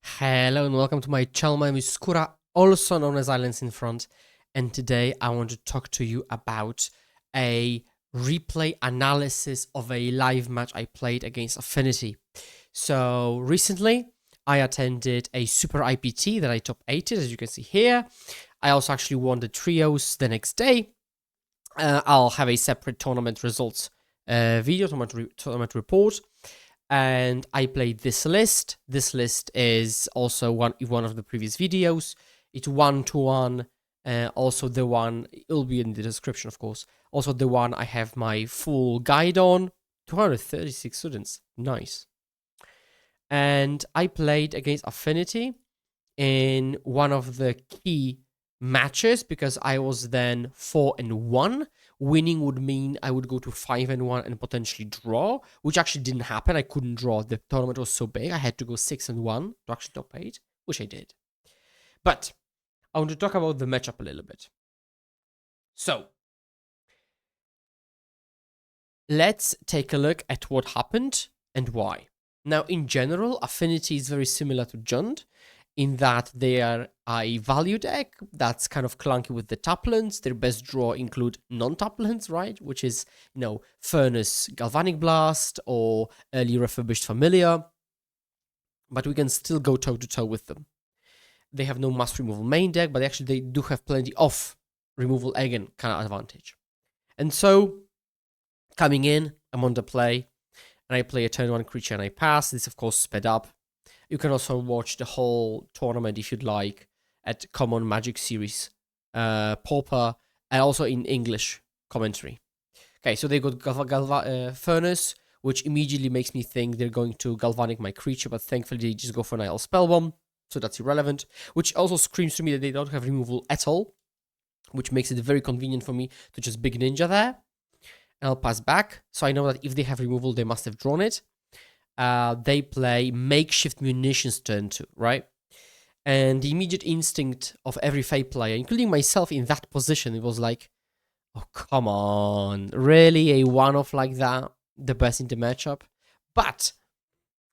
Hello and welcome to my channel. My name is Skóra, also known as Islands in Front, and today I want to talk to you about a replay analysis of a live match I played against Affinity. So recently I attended a Super IPT that I top 8'd, as you can see here. I also actually won the trios the next day. I'll have a separate tournament results video, tournament report. And I played this list. This list is also one of the previous videos. It's 1-to-1. Also the one, it'll be in the description, of course. Also the one I have my full guide on. 236 students. Nice. And I played against Affinity in one of the key matches because I was then 4-1. Winning would mean I would go to 5-1 and potentially draw, which actually didn't happen. I couldn't draw. The tournament was so big. I had to go 6-1 to actually top 8, which I did. But I want to talk about the matchup a little bit. So let's take a look at what happened and why. Now, in general, Affinity is very similar to Jund in that they are a value deck that's kind of clunky with the taplands. Their best draw include non-taplands, right? Which is, Furnace Galvanic Blast or early Refurbished Familiar. But we can still go toe-to-toe with them. They have no mass removal main deck, but actually they do have plenty of removal again kind of advantage. And so, coming in, I'm on the play, and I play a turn 1 creature and I pass. This, of course, sped up. You can also watch the whole tournament if you'd like at Common Magic Series, Pauper, and also in English commentary. Okay, so they got Furnace, which immediately makes me think they're going to Galvanic my creature, but thankfully they just go for Nihil Spellbomb, so that's irrelevant, which also screams to me that they don't have removal at all, which makes it very convenient for me to just Big Ninja there. And I'll pass back, so I know that if they have removal, they must have drawn it. They play Makeshift Munitions turn 2, right? And the immediate instinct of every Fey player, including myself in that position, it was like, oh, come on. Really? A one-off like that? The best in the matchup? But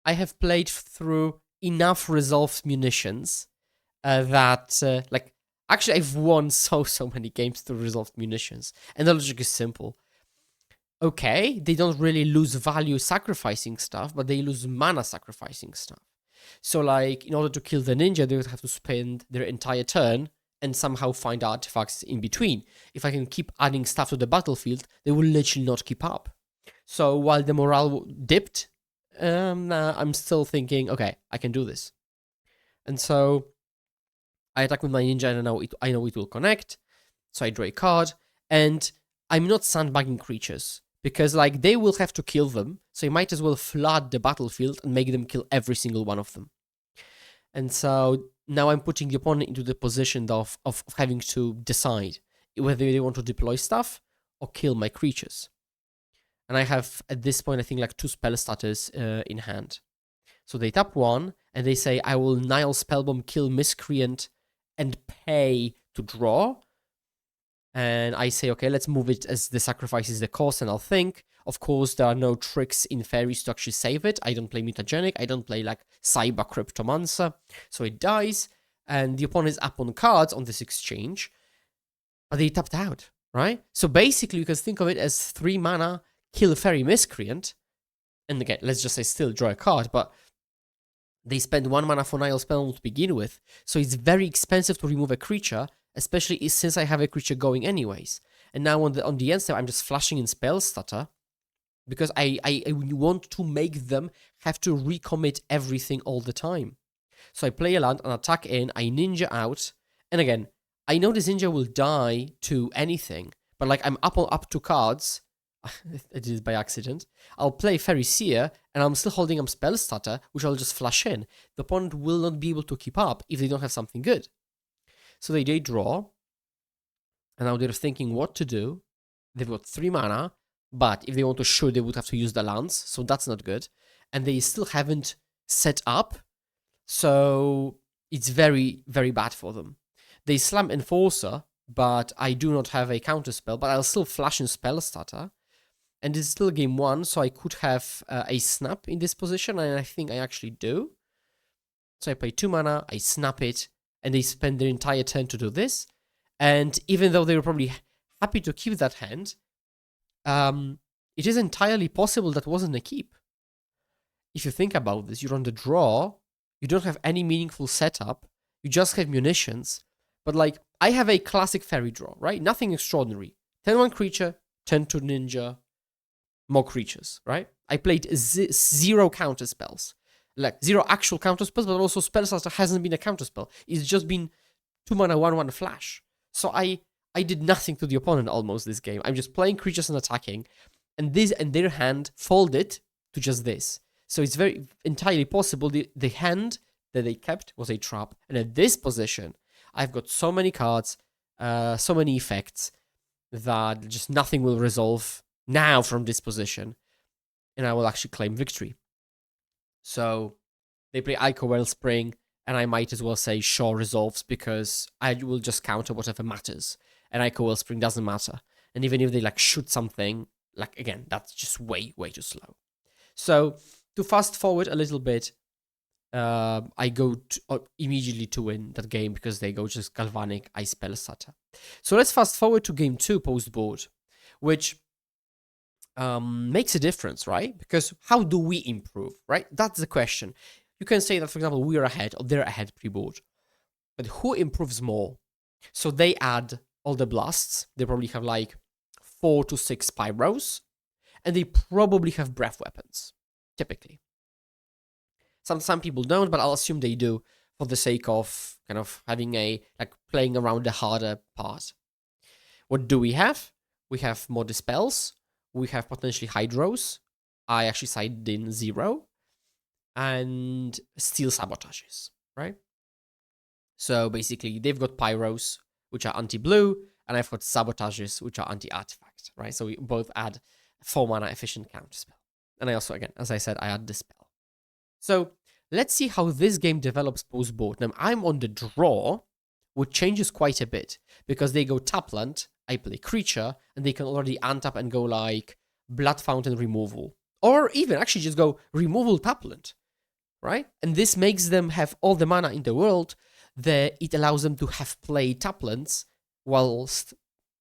I have played through enough Resolved Munitions that, actually I've won so many games through Resolved Munitions. And the logic is simple. Okay, they don't really lose value sacrificing stuff, but they lose mana sacrificing stuff. So, like, in order to kill the ninja, they would have to spend their entire turn and somehow find artifacts in between. If I can keep adding stuff to the battlefield, they will literally not keep up. So, while the morale dipped, I'm still thinking, okay, I can do this. And so, I attack with my ninja, and I know it will connect. So, I draw a card, and I'm not sandbagging creatures. Because, like, they will have to kill them, so you might as well flood the battlefield and make them kill every single one of them. And so now I'm putting the opponent into the position of having to decide whether they want to deploy stuff or kill my creatures. And I have, at this point, I think, like 2 spell starters in hand. So they tap 1, and they say, I will Nihil Spellbomb, kill Miscreant, and pay to draw. And I say, okay, let's move it as the sacrifice is the cost, and I'll think. Of course, there are no tricks in Fairies to actually save it. I don't play Mutagenic, I don't play, like, Cyber Cryptomancer, so it dies, and the opponent is up on cards on this exchange, but they tapped out, right? So basically, you can think of it as 3 mana, kill Fairy Miscreant, and again, let's just say still draw a card, but they spend 1 mana for Nihil Spellbomb to begin with, so it's very expensive to remove a creature, especially since I have a creature going anyways. And now on the end step, I'm just flashing in Spell Stutter because I want to make them have to recommit everything all the time. So I play a land, and attack in, I ninja out, and again, I know this ninja will die to anything, but like I'm up 2 cards, I did it by accident, I'll play Fairy Seer, and I'm still holding up Spell Stutter, which I'll just flash in. The opponent will not be able to keep up if they don't have something good. So they draw, and now they're thinking what to do. They've got 3 mana, but if they want to shoot, they would have to use the lands, so that's not good. And they still haven't set up, so it's very, very bad for them. They slam Enforcer, but I do not have a counterspell, but I'll still flash in Spell Starter. And it's still game 1, so I could have a snap in this position, and I think I actually do. So I play 2 mana, I snap it, and they spend their entire turn to do this. And even though they were probably happy to keep that hand, it is entirely possible that wasn't a keep. If you think about this, you're on the draw, you don't have any meaningful setup, you just have munitions. But like, I have a classic fairy draw, right? Nothing extraordinary. 10-1 creature, 10-2 ninja, more creatures, right? I played 0 counter spells. Like, 0 actual counter spells, but also spells that hasn't been a counter spell. It's just been 2 mana, 1/1 flash. So I did nothing to the opponent almost this game. I'm just playing creatures and attacking. And this and their hand folded to just this. So it's very entirely possible the hand that they kept was a trap. And at this position, I've got so many cards, so many effects, that just nothing will resolve now from this position. And I will actually claim victory. So they play Ico Wellspring, and I might as well say Shaw resolves, because I will just counter whatever matters. And Ico Wellspring doesn't matter. And even if they like shoot something, like again, that's just way too slow. So to fast forward a little bit, I go immediately to win that game because they go just Galvanic, I spell Sata. So let's fast forward to game 2 post board, which makes a difference, right? Because how do we improve, right? That's the question. You can say that, for example, we are ahead or they're ahead pre-board, but who improves more? So they add all the blasts. They probably have like 4 to 6 pyros, and they probably have breath weapons, typically. Some people don't, but I'll assume they do for the sake of kind of having playing around the harder part. What do we have? We have more dispels. We have potentially hydros. I actually sided in 0. And steel sabotages, right? So basically, they've got pyros, which are anti-blue, and I've got sabotages, which are anti-artifact, right? So we both add 4 mana efficient counterspell. And I also, again, as I said, I add dispel. So let's see how this game develops post-board. Now, I'm on the draw, which changes quite a bit, because they go tapland, I play creature, and they can already untap and go like Blood Fountain removal. Or even actually just go removal tapland, right? And this makes them have all the mana in the world. It allows them to have play taplands whilst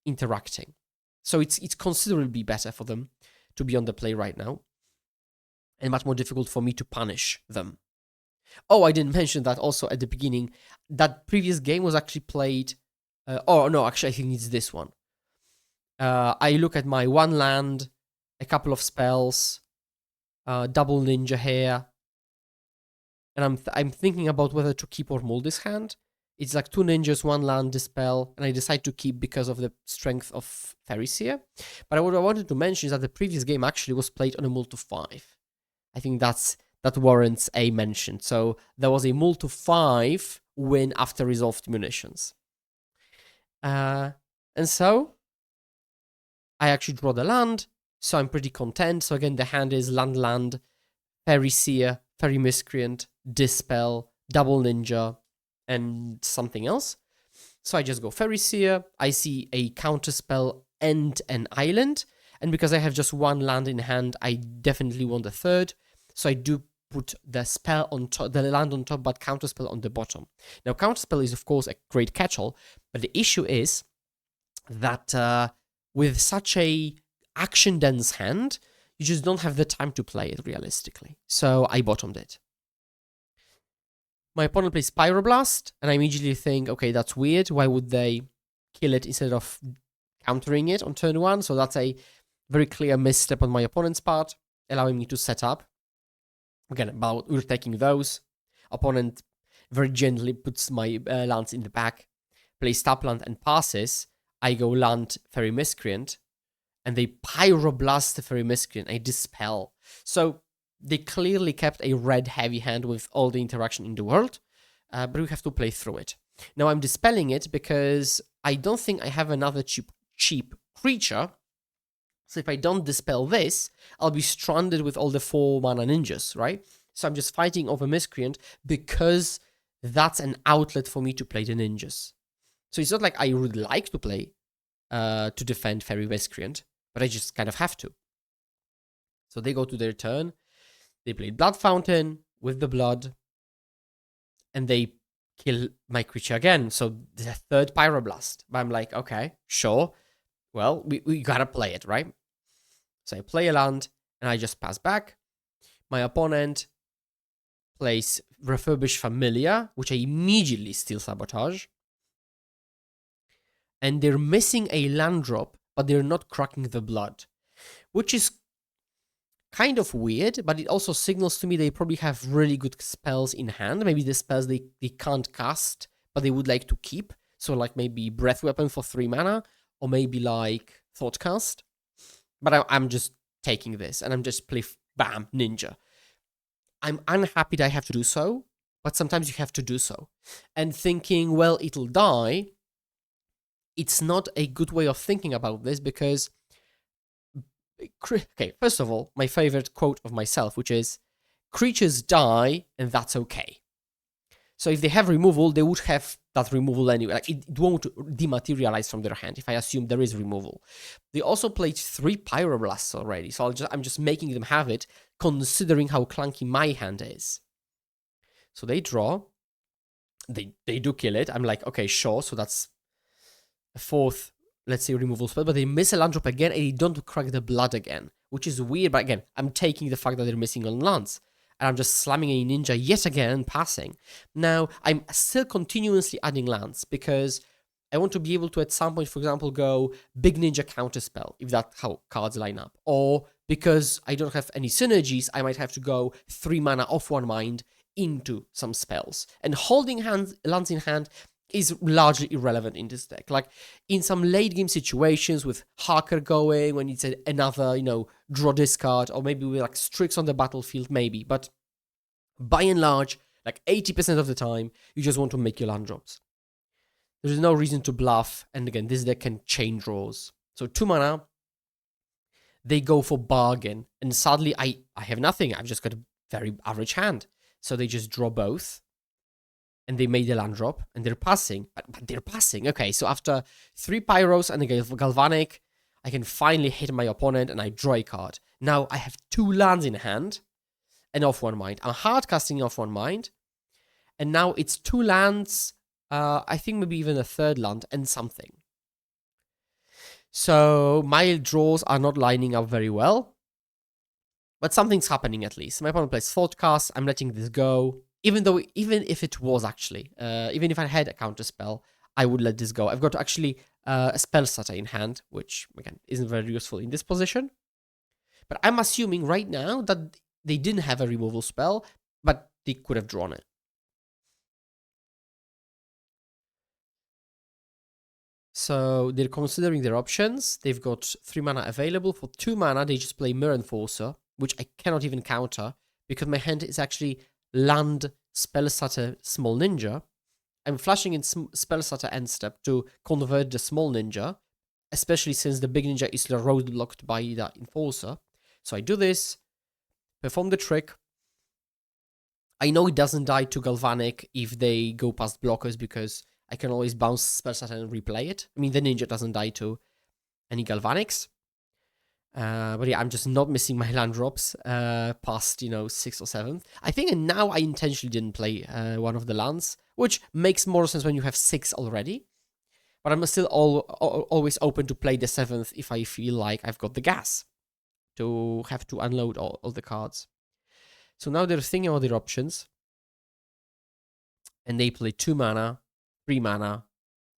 interacting. So it's considerably better for them to be on the play right now, and much more difficult for me to punish them. Oh, I didn't mention that also at the beginning. That previous game was actually played... no, actually, I think it's this one. I look at my 1 land, a couple of spells, double ninja here, and I'm thinking about whether to keep or mold this hand. It's like 2 ninjas, 1 land, dispel, and I decide to keep because of the strength of Pharisee. But what I wanted to mention is that the previous game actually was played on a mull to 5. I think that warrants a mention. So there was a mull to 5 win after resolved munitions. And so I actually draw the land, so I'm pretty content. So again, the hand is land, Fairy Seer, Fairy Miscreant, Dispel, Double Ninja, and something else. So I just go Fairy Seer, I see a counterspell and an island, and because I have just 1 land in hand, I definitely want a third. So I do put the spell on top, the land on top, but counterspell on the bottom. Now, counterspell is of course a great catch-all, but the issue is that with such a action-dense hand, you just don't have the time to play it realistically. So I bottomed it. My opponent plays Pyroblast, and I immediately think, okay, that's weird. Why would they kill it instead of countering it on turn 1? So that's a very clear misstep on my opponent's part, allowing me to set up. Again, we're taking those. Opponent very gently puts my lands in the back, plays Tapland and passes. I go land Fairy Miscreant, and they Pyroblast the Fairy Miscreant. I dispel. So they clearly kept a red heavy hand with all the interaction in the world, but we have to play through it. Now I'm dispelling it because I don't think I have another cheap creature. So if I don't dispel this, I'll be stranded with all the 4 mana ninjas, right? So I'm just fighting over Miscreant because that's an outlet for me to play the ninjas. So it's not like I would like to play to defend Fairy Miscreant, but I just kind of have to. So they go to their turn. They play Blood Fountain with the blood. and they kill my creature again. So the third Pyroblast. But I'm like, okay, sure. Well, we gotta play it, right? So I play a land, and I just pass back. My opponent plays Refurbished Familiar, which I immediately steal Sabotage. And they're missing a land drop, but they're not cracking the blood, which is kind of weird, but it also signals to me they probably have really good spells in hand. Maybe the spells they can't cast, but they would like to keep. So like maybe Breath Weapon for 3 mana, or maybe like Thoughtcast. But I'm just taking this, and I'm just play, bam, Ninja. I'm unhappy that I have to do so, but sometimes you have to do so. And thinking, well, it'll die, it's not a good way of thinking about this, because okay, first of all, my favorite quote of myself, which is, creatures die, and that's okay. So if they have removal, they would have that removal anyway. Like it won't dematerialize from their hand if I assume there is removal. They also played 3 Pyroblasts already, so I'm just making them have it, considering how clunky my hand is. So they draw. They do kill it. I'm like, okay, sure. So that's a 4th, let's say, removal spell, but they miss a land drop again, and they don't crack the blood again, which is weird. But again, I'm taking the fact that they're missing on lands, and I'm just slamming a ninja yet again and passing. Now, I'm still continuously adding lands, because I want to be able to, at some point, for example, go big ninja counterspell, if that's how cards line up. Or because I don't have any synergies, I might have to go 3 mana off 1 mind into some spells. And holding lands in hand is largely irrelevant in this deck. Like in some late game situations with Harker going, when it's another, draw discard, or maybe with like Strix on the battlefield, maybe. But by and large, like 80% of the time, you just want to make your land drops. There's no reason to bluff, and again, this deck can chain draws. So 2 mana, they go for bargain, and sadly, I have nothing. I've just got a very average hand. So they just draw both, and they made a land drop, and they're passing. But they're passing. Okay, so after 3 Pyros and a Galvanic, I can finally hit my opponent, and I draw a card. Now I have 2 lands in hand, and off 1 mind. I'm hard casting off 1 mind, and now it's 2 lands, I think maybe even a 3rd land, and something. So my draws are not lining up very well, but something's happening at least. My opponent plays Thoughtcast, I'm letting this go. Even if it was actually, even if I had a counter spell, I would let this go. I've got actually a spell starter in hand, which again isn't very useful in this position. But I'm assuming right now that they didn't have a removal spell, but they could have drawn it. So they're considering their options. They've got 3 mana available. For 2 mana, they just play Mirror Enforcer, which I cannot even counter, because my hand is actually land Spellstarter Small Ninja. I'm flashing in Spellstarter End Step to convert the Small Ninja, especially since the Big Ninja is roadblocked by the Enforcer. So I do this, perform the trick. I know it doesn't die to Galvanic if they go past blockers, because I can always bounce Spellstarter and replay it. I mean, the Ninja doesn't die to any Galvanics. But yeah, I'm just not missing my land drops past, 6th or 7th. I think now I intentionally didn't play one of the lands, which makes more sense when you have 6 already. But I'm still always open to play the 7th if I feel like I've got the gas to have to unload all the cards. So now they're thinking about their options. And they play 2 mana, 3 mana,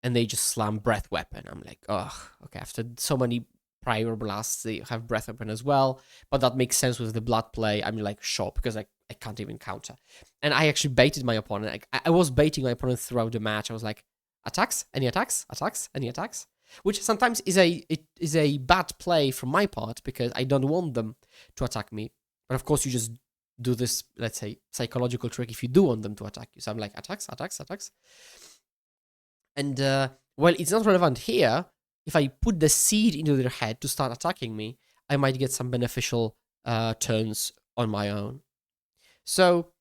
and they just slam Breath Weapon. I'm like, ugh, okay, after so many prior blasts, they have Breath Weapon as well, but that makes sense with the blood play. I'm like, sure, because I can't even counter. And I actually baited my opponent. I was baiting my opponent throughout the match. I was like, attacks? Any attacks? Attacks? Any attacks? Which sometimes is a bad play from my part, because I don't want them to attack me. But of course, you just do this, let's say, psychological trick if you do want them to attack you. So I'm like, attacks, attacks, attacks. And, well, it's not relevant here. If I put the seed into their head to start attacking me, I might get some beneficial turns on my own. So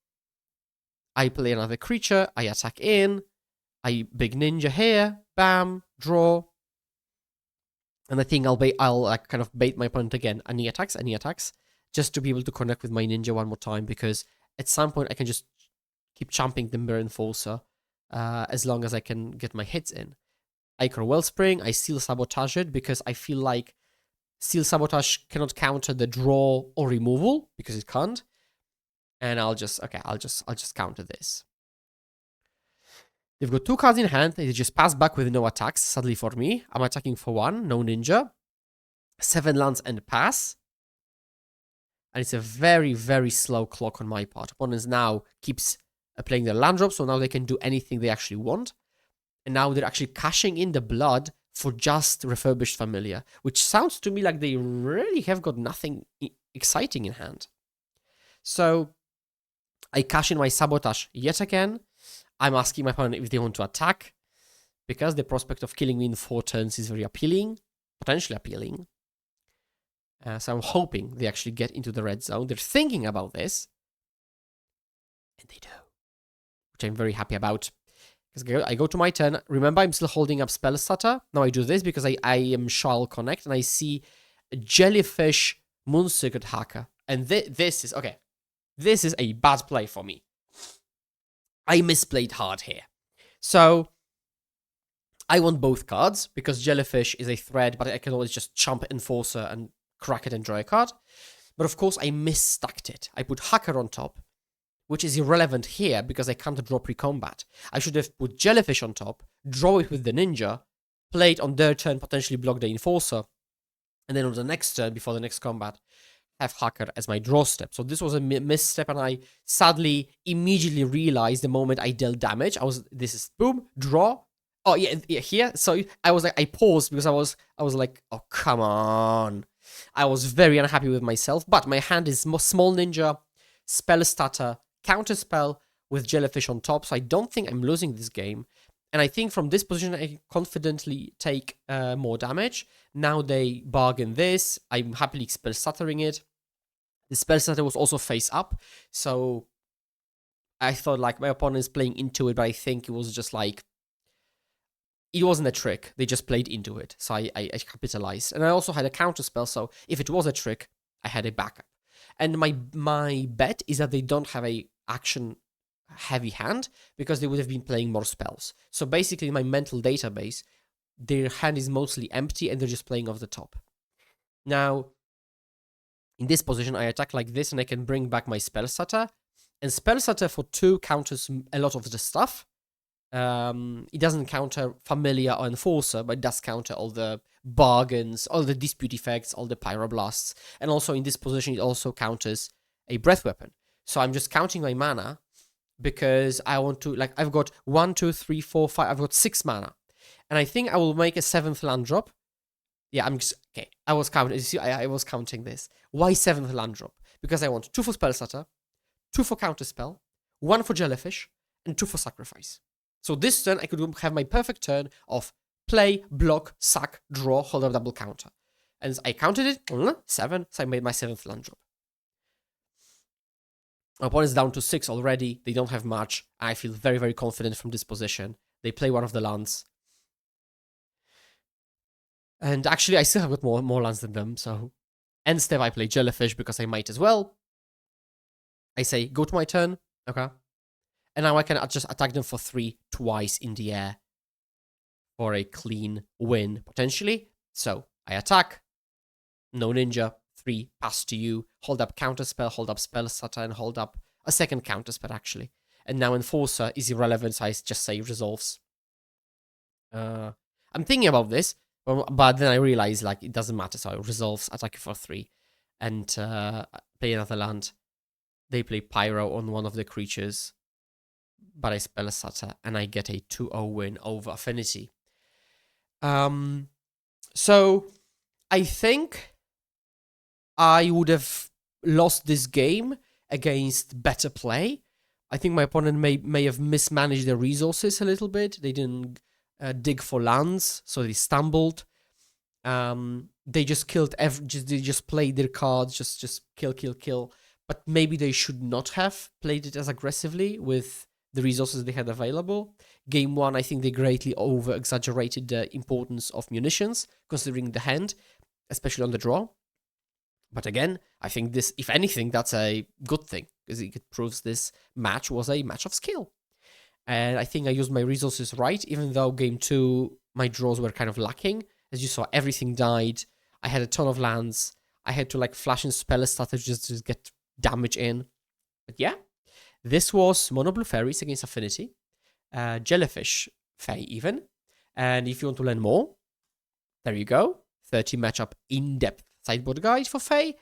I play another creature, I attack in, I big ninja here, bam, draw. And I think I'll like kind of bait my opponent again. Any attacks, just to be able to connect with my ninja one more time, because at some point I can just keep champing Timber Enforcer as long as I can get my hits in. I Icor Wellspring, I Steel Sabotage it because I feel like Steel Sabotage cannot counter the draw or removal because it can't. And I'll just counter this. They've got 2 cards in hand. They just pass back with no attacks, sadly for me. I'm attacking for 1, no ninja. 7 lands and pass. And it's a very, very slow clock on my part. Opponents now keeps playing their land drop, so now they can do anything they actually want. And now they're actually cashing in the blood for just Refurbished Familiar, which sounds to me like they really have got nothing exciting in hand. So I cash in my Sabotage yet again. I'm asking my opponent if they want to attack, because the prospect of killing me in 4 turns is very appealing, potentially appealing. So I'm hoping they actually get into the red zone. They're thinking about this, and they do, which I'm very happy about. Because I go to my turn. Remember, I'm still holding up Spell Stutter. Now I do this because I am Shall Connect, and I see a Jellyfish Moon Circuit Hacker. And this is, okay, this is a bad play for me. I misplayed hard here. So I want both cards because Jellyfish is a threat, but I can always just chump Enforcer and crack it and draw a card. But of course, I misstacked it. I put Hacker on top, which is irrelevant here because I can't draw pre-combat. I should have put Jellyfish on top, draw it with the Ninja, play it on their turn, potentially block the Enforcer, and then on the next turn, before the next combat, have Hacker as my draw step. So this was a misstep, and I sadly immediately realized the moment I dealt damage. This is boom, draw. Oh yeah, here. So I was like, I paused because I was like, oh come on. I was very unhappy with myself, but my hand is Small Ninja, Spell Stutter, Counterspell with Jellyfish on top, so I don't think I'm losing this game. And I think from this position, I confidently take more damage. Now they bargain this. I'm happily Spell Stuttering it. The Spell Stutter was also face up, so I thought like my opponent is playing into it, but I think it was just like, it wasn't a trick. They just played into it, so I capitalized. And I also had a Counterspell, so if it was a trick, I had a backup. And my bet is that they don't have a action heavy hand because they would have been playing more spells. So basically, in my mental database, their hand is mostly empty and they're just playing off the top. Now, in this position, I attack like this and I can bring back my Spell Stutter. And Spell Stutter for 2 counters a lot of the stuff. It doesn't counter Familiar or Enforcer, but it does counter all the bargains, all the dispute effects, all the Pyroblasts. And also in this position, it also counters a Breath Weapon. So I'm just counting my mana because I want to, like, I've got 1, 2, 3, 4, 5, I've got 6 mana. And I think I will make a 7th land drop. Yeah, I'm just, okay, I was counting this. Why 7th land drop? Because I want 2 for Spell Stutter, 2 for Counterspell, 1 for Jellyfish, and 2 for Sacrifice. So this turn, I could have my perfect turn of play, block, sack, draw, hold up, double counter. And I counted it, 7, so I made my 7th land drop. My opponent's down to 6 already. They don't have much. I feel very, very confident from this position. They play one of the lands. And actually, I still have got more lands than them, so... End step, I play Jellyfish because I might as well. I say, go to my turn. Okay. And now I can just attack them for 3 twice in the air for a clean win, potentially. So I attack, no ninja, 3, pass to you, hold up Counterspell, hold up Spell Stutter, and hold up a second Counterspell, actually. And now Enforcer is irrelevant, so I just say Resolves. I'm thinking about this, but then I realize, like, it doesn't matter, so I Resolves, attack for 3, and play another land. They play Pyro on one of the creatures, but I Spell Stutter, and I get a 2-0 win over Affinity. So I think I would have lost this game against better play. I think my opponent may have mismanaged their resources a little bit. They didn't dig for lands, so they stumbled. They just killed they just played their cards, just kill. But maybe they should not have played it as aggressively with the resources they had available. Game 1, I think they greatly over-exaggerated the importance of munitions, considering the hand, especially on the draw. But again, I think this, if anything, that's a good thing, because it proves this match was a match of skill. And I think I used my resources right, even though game 2, my draws were kind of lacking. As you saw, everything died. I had a ton of lands. I had to like flash in spell strategies to get damage in. But yeah, this was Mono Blue Fairies against Affinity. Jellyfish Fae even. And if you want to learn more, there you go. 30 matchup in-depth sideboard guide for Fae.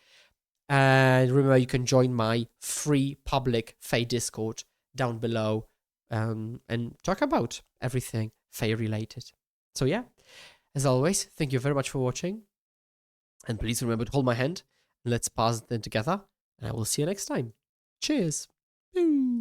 And remember, you can join my free public Fae Discord down below and talk about everything Fae related. So yeah, as always, thank you very much for watching. And please remember to hold my hand. Let's pass them together. And I will see you next time. Cheers. Boom.